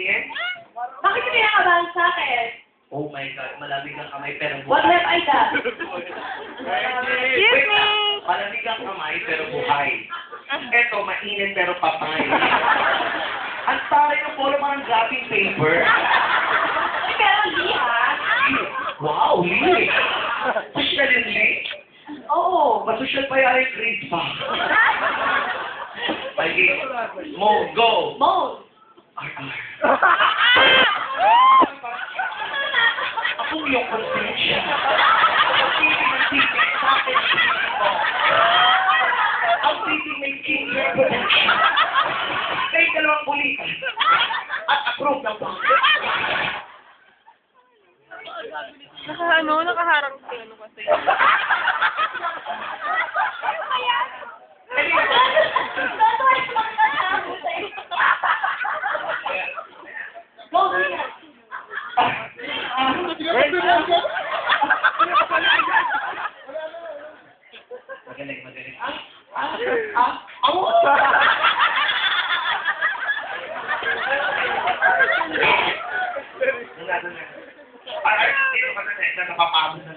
tingin? Bakit ka kinakabahan sa akin? Oh my God, malamig ang kamay pero What buhay. have I done? Wait, malamig ang kamay pero buhay. Eto, mainit pero patay. Ang taray ng polo parang wrapping paper. Pero hindi ha. Wow, Lee! Social yun, Lee? Oo. Masosyal pa yari yung grade pa. Sige, Mo, go! Mode. R.R. Ako yung konsensya. Pag-ibig ng titig sa akin, mo. Ang titig may skincare protection. Kay dalawang bulitan. At approve ng bank. Nakaharang si ano kasi. Go, Magaling, magaling. Ay, sino ka na napapagod na